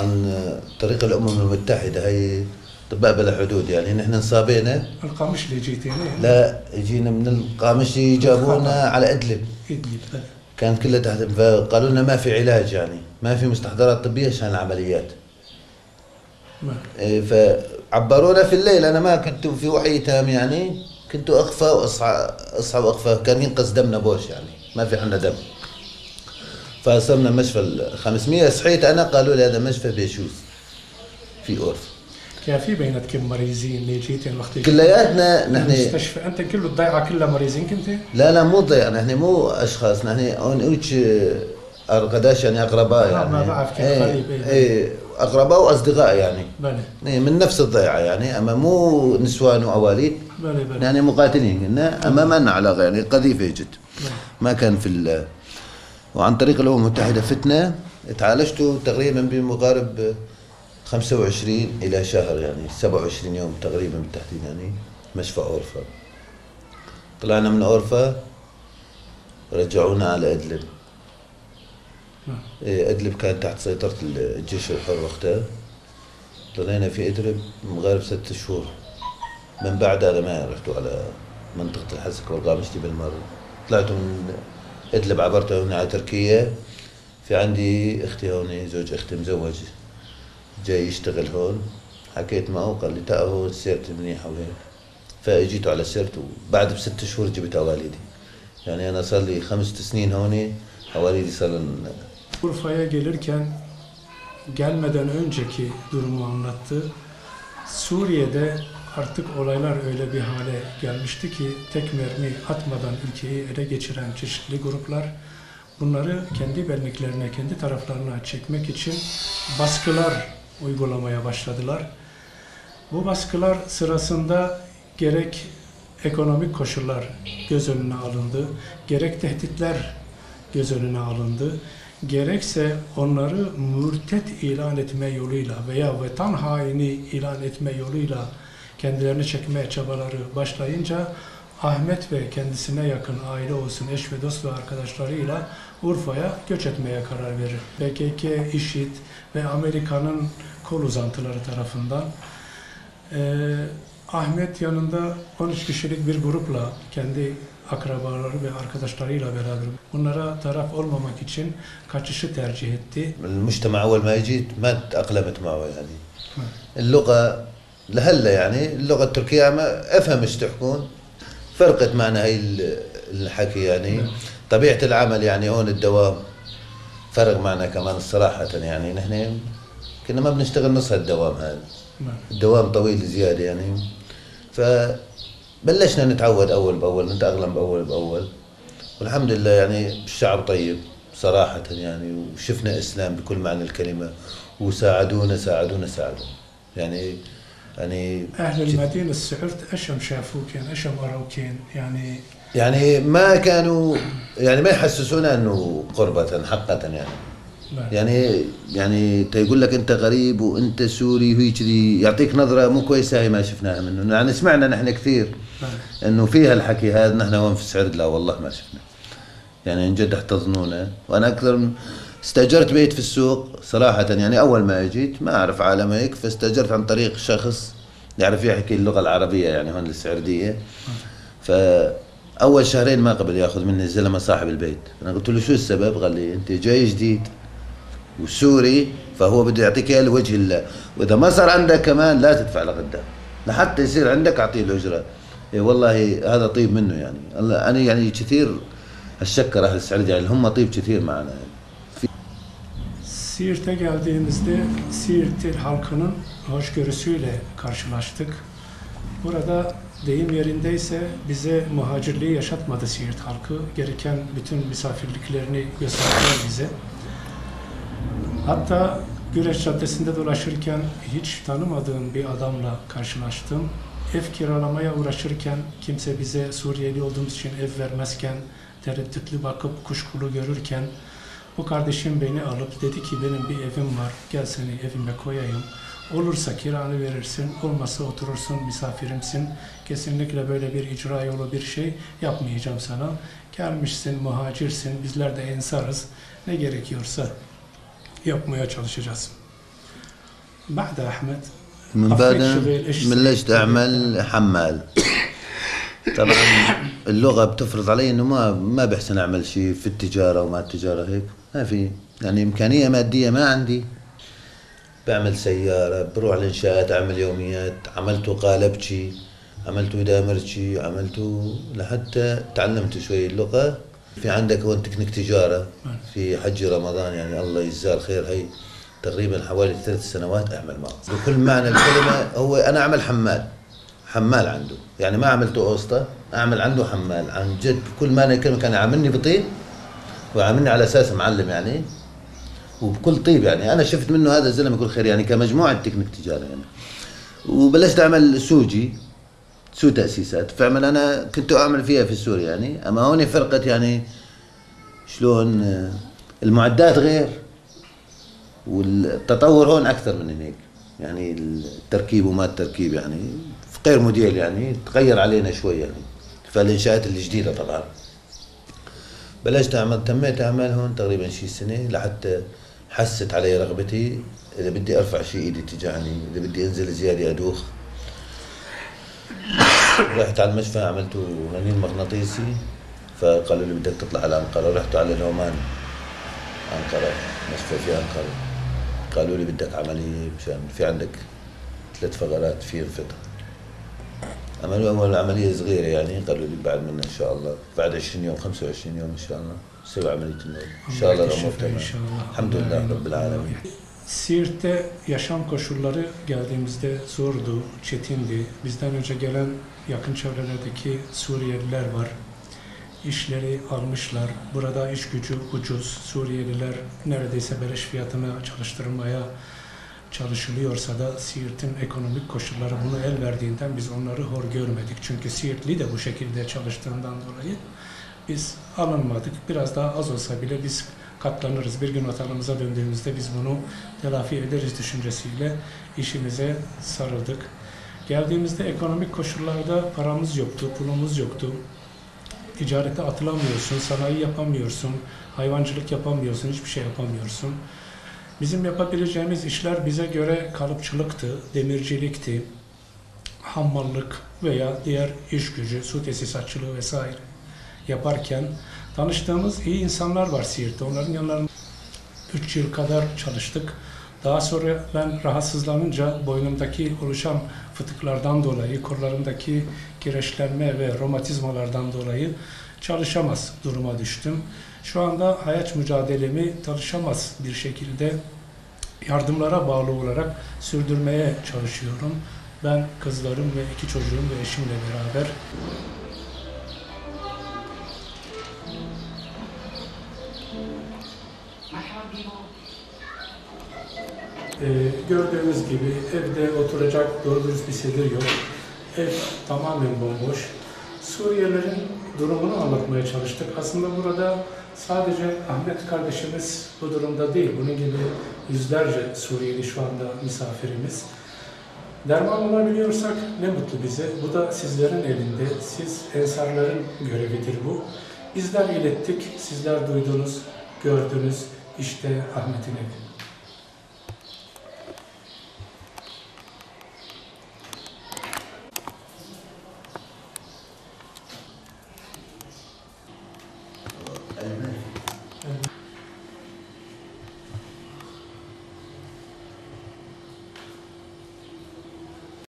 عن طريق الأمم المتحدة، هي أطباء بلا حدود. يعني نحن انصابينا. القامش اللي جيت هنا؟ لا، جينا من القامشي، جابونا على إدلب. كان كلها تحت، فقالوا لنا ما في علاج، يعني ما في مستحضرات طبية عشان العمليات. فعبرونا في الليل. أنا ما كنت في وعي تام، يعني كنت أخفى وأصحى وأخفى. كان ينقص دمنا بوش، يعني ما في عندنا دم. فصرنا مشفى 500. صحيت أنا، قالوا لي هذا مشفى بيشوز في أورفا. كان في بيناتكم مريضين اللي جيتين وقت كلياتنا نحن المستشفى؟ أنت كله الضيعة كلها مريضين كنت؟ لا مو ضيعة، نحن مو أشخاص، نحن أونيتش أرقداش، يعني أقرباء، يعني ما بعرف كيف قريب. أقرباء وأصدقاء يعني. بلي. من نفس الضيعة يعني، أما مو نسوان وأواليد. بلي. يعني مقاتلين كنا، أما ما لنا علاقة، يعني قذيفة جد. ما كان في وعن طريق الأمم المتحدة فتنا. تعالجت تقريبا بمقارب 25 إلى شهر، يعني 27 يوم تقريبا بالتحديد، يعني مشفى أورفا. طلعنا من أورفا، رجعونا على إدلب. إدلب كان تحت سيطرة الجيش الحر وقتها. ضلينا في إدلب مقارب 6 شهور. من بعد هذا ما رحتوا على منطقة الحسك والقامشتي بالمرة. طلعت من إدلب، عبرت هنا على تركيا. في عندي اختي هون، زوج اختي مزوج جاي يشتغل هون. حكيت معه، قال لي تعال هون سيرتي منيحة وهيك. فاجيته على سيرته. بعد ب6 شهور جبت أواليدي. يعني أنا صار لي 5 سنين هون. Övaliydi salın. Urfa'ya gelirken gelmeden önceki durumu anlattı. Suriye'de artık olaylar öyle bir hale gelmişti ki tek mermi atmadan ülkeyi ele geçiren çeşitli gruplar bunları kendi benliklerine, kendi taraflarına çekmek için baskılar uygulamaya başladılar. Bu baskılar sırasında gerek ekonomik koşullar göz önüne alındı, gerek tehditler göz önüne alındı, gerekse onları mürtet ilan etme yoluyla veya vatan haini ilan etme yoluyla kendilerini çekmeye çabaları başlayınca Ahmet ve kendisine yakın aile olsun, eş ve dost ve arkadaşlarıyla Urfa'ya göç etmeye karar verir. PKK, IŞİD ve Amerika'nın kol uzantıları tarafından Ahmet yanında 13 kişilik bir grupla kendi akrabaları ve arkadaşlarıyla beraber bunlara taraf olmamak için kaçışı tercih etti. المجتمع أول ما جيت ما تأقلمت معه يعني. اللغة لهلا يعني اللغة التركية ما أفهم ايش تحكون. فرقت معنا هاي الحكي يعني. طبيعة العمل يعني هون الدوام فرق معنا كمان الصراحة يعني. نحن كنا ما بنشتغل نص هالدوام هذا. الدوام طويل زيادة يعني. فبلشنا نتعود أول بأول، نتأقلم بأول بأول. والحمد لله يعني الشعب طيب صراحة يعني. وشفنا إسلام بكل معنى الكلمة. وساعدونا يعني أهل المدينة السعرت أشم شافوكين أشم أروكين يعني ما كانوا يعني ما يحسسونا أنه قربة حقة يعني. يعني تيقول لك أنت غريب وأنت سوري وهيك دي، يعطيك نظرة مو كويسة. هي ما شفناها منه يعني. سمعنا نحن كثير أنه فيها الحكي هذا. نحن وين في سعرت؟ لا والله ما شفنا يعني. إن جد احتضنونا. وأنا أكثر استأجرت بيت في السوق صراحة يعني. أول ما جيت ما أعرف عالم هيك، فاستأجرت عن طريق شخص يعرف يحكي اللغة العربية يعني هون السعردية. فأول شهرين ما قبل ياخذ مني الزلمة صاحب البيت. أنا قلت له شو السبب؟ قال لي أنت جاي جديد وسوري، فهو بده يعطيك اياه لوجه الله، واذا ما صار عندك كمان لا تدفع لقدام لحتى يصير عندك اعطيه الاجره. إيه والله هذا طيب منه يعني. انا يعني كثير الشكر اهل السعوديه يعني. هم طيب كثير معنا يعني. Siirt'e geldiğimizde Siirt halkının hoşgörüsüyle karşılaştık. Burada deyim yerindeyse bize muhacirliği yaşatmadı Siirt halkı. Gereken bütün misafirliklerini gösterdiler bize. Hatta Güreş Caddesi'nde dolaşırken hiç tanımadığım bir adamla karşılaştım. Ev kiralamaya uğraşırken kimse bize Suriyeli olduğumuz için ev vermezken, tereddütlü bakıp kuşkulu görürken bu kardeşim beni alıp dedi ki benim bir evim var, gel seni evime koyayım. Olursa kiranı verirsin, olmazsa oturursun, misafirimsin. Kesinlikle böyle bir icra yolu bir şey yapmayacağım sana. Gelmişsin, muhacirsin, bizler de ensarız. Ne gerekiyorsa yapmaya çalışacağız. بعد أحمد من طفيت بعد شغل إيش بلشت أعمل حمال. طبعا اللغة بتفرض علي إنه ما بحسن أعمل شيء في التجارة ومع التجارة هيك ما في يعني إمكانية مادية ما عندي. بعمل سيارة، بروح الإنشاءات، أعمل يوميات، عملته قالبت شيء، عملته دامرت شيء، عملته لحتى تعلمت شوي اللغة. في عندك هون تكنيك تجارة في حج رمضان، يعني الله يجزاه الخير، هي تقريبا حوالي 3 سنوات أعمل معه بكل معنى الكلمة. هو أنا أعمل حمال عنده، يعني ما عملته أوسطة، أعمل عنده حمال عن جد بكل معنى الكلمة. كان يعاملني بطيب ويعاملني على أساس معلم يعني، وبكل طيب يعني. أنا شفت منه هذا الزلمة كل خير يعني، كمجموعة تكنيك تجارة يعني. وبلشت أعمل سو تأسيسات. فعمل أنا كنت أعمل فيها في سوريا يعني، أما هون فرقت يعني شلون المعدات غير والتطور هون أكثر من هيك يعني. التركيب وما التركيب يعني في غير موديل يعني، تغير علينا شوي يعني. فالإنشاءات الجديدة طبعا بلشت تميت أعمل هون تقريبا شي سنة، لحتى حست علي رغبتي إذا بدي أرفع شي إيدي تجعني، إذا بدي أنزل زيادة أدوخ. رحت على المشفى عملته رنين مغناطيسي، فقالوا لي بدك تطلع على أنقرة. رحت على نومان أنقرة، مشفى في أنقرة، قالوا لي بدك عملية مشان في عندك 3 فقرات في انفتح. عملوا أول عملية صغيرة يعني، قالوا لي بعد منها إن شاء الله بعد 20 يوم 25 يوم إن شاء الله سوي عملية النور إن شاء الله. الأمور تمام الحمد لله رب العالمين. Siirt'te yaşam koşulları geldiğimizde zordu, çetindi. Bizden önce gelen yakın çevrelerdeki Suriyeliler var. İşleri almışlar. Burada iş gücü ucuz. Suriyeliler neredeyse beleş fiyatına çalıştırılmaya çalışılıyorsa da Siirt'in ekonomik koşulları bunu el verdiğinden biz onları hor görmedik. Çünkü Siirtli de bu şekilde çalıştığından dolayı biz alınmadık. Biraz daha az olsa bile biz katlanırız. Bir gün vatanımıza döndüğümüzde biz bunu telafi ederiz düşüncesiyle işimize sarıldık. Geldiğimizde ekonomik koşullarda paramız yoktu, pulumuz yoktu. Ticarete atılamıyorsun, sanayi yapamıyorsun, hayvancılık yapamıyorsun, hiçbir şey yapamıyorsun. Bizim yapabileceğimiz işler bize göre kalıpçılıktı, demircilikti, hammallık veya diğer iş gücü, su tesisatçılığı vesaire yaparken tanıştığımız iyi insanlar var Siirt'te. Onların yanlarında 3 yıl kadar çalıştık. Daha sonra ben rahatsızlanınca boynumdaki oluşan fıtıklardan dolayı, kollarımdaki kireçlenme ve romatizmalardan dolayı çalışamaz duruma düştüm. Şu anda hayat mücadelemi çalışamaz bir şekilde yardımlara bağlı olarak sürdürmeye çalışıyorum. Ben, kızlarım ve 2 çocuğum ve eşimle beraber. Gördüğünüz gibi evde oturacak doğru dürüst bir sedir yok. Ev tamamen bomboş. Suriyelilerin durumunu anlatmaya çalıştık. Aslında burada sadece Ahmet kardeşimiz bu durumda değil. Bunun gibi yüzlerce Suriyeli şu anda misafirimiz. Derman olabiliyorsak ne mutlu bize. Bu da sizlerin elinde. Siz ensarların görevidir bu. Bizler ilettik, sizler duydunuz, gördünüz. İşte Ahmet'in evi.